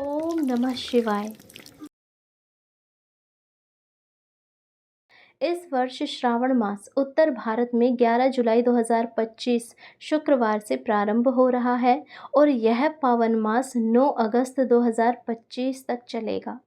ओम नमः शिवाय। इस वर्ष श्रावण मास उत्तर भारत में 11 जुलाई 2025 शुक्रवार से प्रारंभ हो रहा है और यह पावन मास 9 अगस्त 2025 तक चलेगा।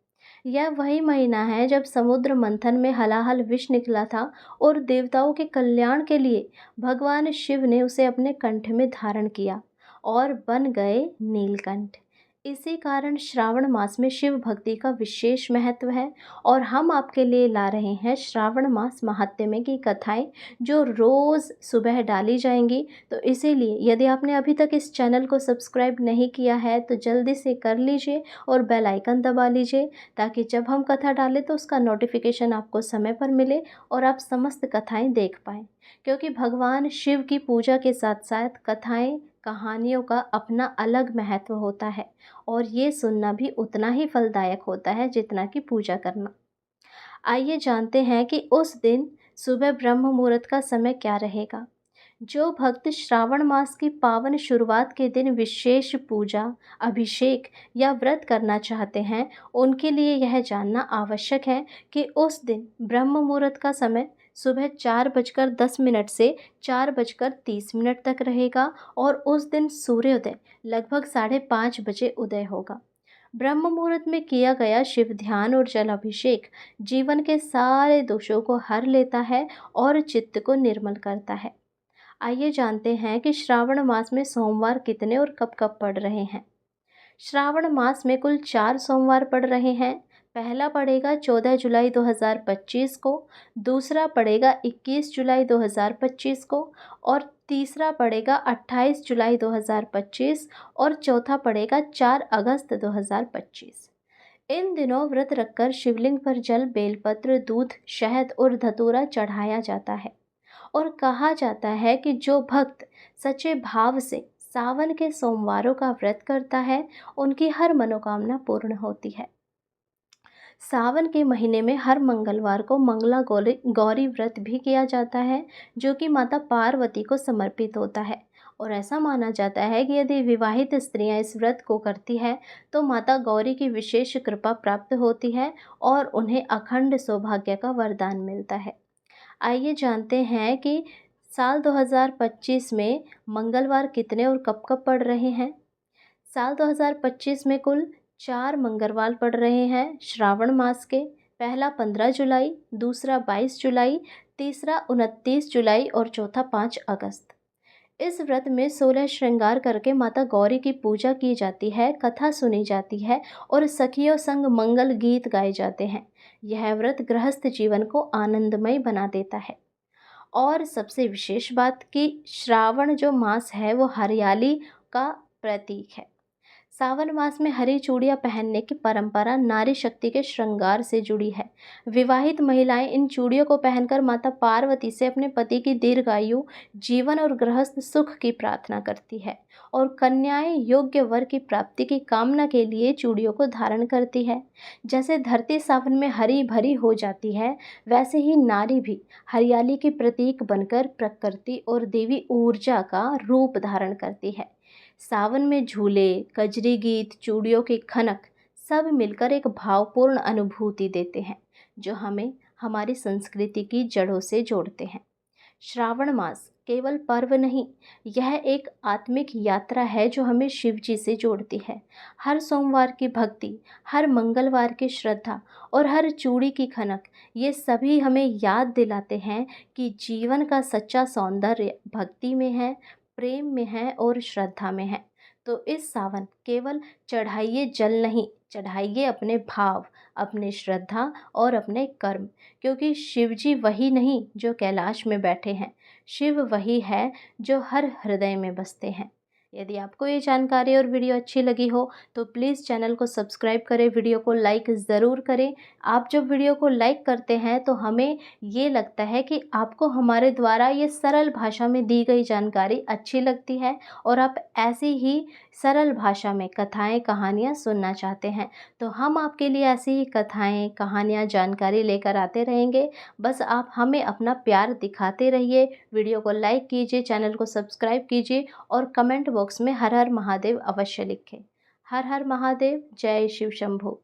यह वही महीना है जब समुद्र मंथन में हलाहल विष निकला था और देवताओं के कल्याण के लिए भगवान शिव ने उसे अपने कंठ में धारण किया और बन गए नीलकंठ। इसी कारण श्रावण मास में शिव भक्ति का विशेष महत्व है और हम आपके लिए ला रहे हैं श्रावण मास महात्म्य की कथाएं जो रोज़ सुबह डाली जाएंगी। तो इसीलिए यदि आपने अभी तक इस चैनल को सब्सक्राइब नहीं किया है तो जल्दी से कर लीजिए और बेल आइकन दबा लीजिए ताकि जब हम कथा डालें तो उसका नोटिफिकेशन आपको समय पर मिले और आप समस्त कथाएं देख पाएँ। क्योंकि भगवान शिव की पूजा के साथ साथ कथाएं कहानियों का अपना अलग महत्व होता है और ये सुनना भी उतना ही फलदायक होता है जितना कि पूजा करना। आइए जानते हैं कि उस दिन सुबह ब्रह्म मुहूर्त का समय क्या रहेगा। जो भक्त श्रावण मास की पावन शुरुआत के दिन विशेष पूजा, अभिषेक या व्रत करना चाहते हैं, उनके लिए यह जानना आवश्यक है कि उस दिन ब्रह्म मुहूर्त का समय सुबह 4:10 से 4:30 तक रहेगा और उस दिन सूर्योदय लगभग 5:30 उदय होगा। ब्रह्म मुहूर्त में किया गया शिव ध्यान और जल अभिषेक जीवन के सारे दोषों को हर लेता है और चित्त को निर्मल करता है। आइए जानते हैं कि श्रावण मास में सोमवार कितने और कब कब पड़ रहे हैं। श्रावण मास में कुल 4 सोमवार पड़ रहे हैं। पहला पड़ेगा 14 जुलाई 2025 को, दूसरा पड़ेगा 21 जुलाई 2025 को और तीसरा पड़ेगा 28 जुलाई 2025 और चौथा पड़ेगा 4 अगस्त 2025। इन दिनों व्रत रखकर शिवलिंग पर जल, बेलपत्र, दूध, शहद और धतूरा चढ़ाया जाता है और कहा जाता है कि जो भक्त सच्चे भाव से सावन के सोमवारों का व्रत करता है उनकी हर मनोकामना पूर्ण होती है। सावन के महीने में हर मंगलवार को मंगला गौरी गौरी व्रत भी किया जाता है जो कि माता पार्वती को समर्पित होता है और ऐसा माना जाता है कि यदि विवाहित स्त्रियां इस व्रत को करती है तो माता गौरी की विशेष कृपा प्राप्त होती है और उन्हें अखंड सौभाग्य का वरदान मिलता है। आइए जानते हैं कि साल 2025 में मंगलवार कितने और कब कब पड़ रहे हैं। साल 2025 में कुल 4 मंगलवार पड़ रहे हैं श्रावण मास के। पहला 15 जुलाई, दूसरा 22 जुलाई, तीसरा 29 जुलाई और चौथा 5 अगस्त। इस व्रत में 16 श्रृंगार करके माता गौरी की पूजा की जाती है, कथा सुनी जाती है और सखियों संग मंगल गीत गाए जाते हैं। यह व्रत गृहस्थ जीवन को आनंदमय बना देता है। और सबसे विशेष बात कि श्रावण जो मास है वो हरियाली का प्रतीक है। सावन मास में हरी चूड़ियाँ पहनने की परंपरा नारी शक्ति के श्रृंगार से जुड़ी है। विवाहित महिलाएं इन चूड़ियों को पहनकर माता पार्वती से अपने पति की दीर्घायु, जीवन और गृहस्थ सुख की प्रार्थना करती है और कन्याएं योग्य वर की प्राप्ति की कामना के लिए चूड़ियों को धारण करती है। जैसे धरती सावन में हरी भरी हो जाती है, वैसे ही नारी भी हरियाली के प्रतीक बनकर प्रकृति और देवी ऊर्जा का रूप धारण करती है। सावन में झूले, कजरी गीत, चूड़ियों की खनक सब मिलकर एक भावपूर्ण अनुभूति देते हैं जो हमें हमारी संस्कृति की जड़ों से जोड़ते हैं। श्रावण मास केवल पर्व नहीं, यह एक आत्मिक यात्रा है जो हमें शिव जी से जोड़ती है। हर सोमवार की भक्ति, हर मंगलवार की श्रद्धा और हर चूड़ी की खनक, ये सभी हमें याद दिलाते हैं कि जीवन का सच्चा सौंदर्य भक्ति में है, प्रेम में है और श्रद्धा में है। तो इस सावन केवल चढ़ाइए जल नहीं, चढ़ाइए अपने भाव, अपने श्रद्धा और अपने कर्म, क्योंकि शिव जी वही नहीं जो कैलाश में बैठे हैं, शिव वही है जो हर हृदय में बसते हैं। यदि आपको ये जानकारी और वीडियो अच्छी लगी हो तो प्लीज़ चैनल को सब्सक्राइब करें, वीडियो को लाइक ज़रूर करें। आप जब वीडियो को लाइक करते हैं तो हमें ये लगता है कि आपको हमारे द्वारा ये सरल भाषा में दी गई जानकारी अच्छी लगती है और आप ऐसी ही सरल भाषा में कथाएं कहानियाँ सुनना चाहते हैं। तो हम आपके लिए ऐसी ही कथाएं कहानियाँ जानकारी लेकर आते रहेंगे। बस आप हमें अपना प्यार दिखाते रहिए, वीडियो को लाइक कीजिए, चैनल को सब्सक्राइब कीजिए और कमेंट बॉक्स में हर हर महादेव अवश्य लिखें। हर हर महादेव, जय शिव शंभो।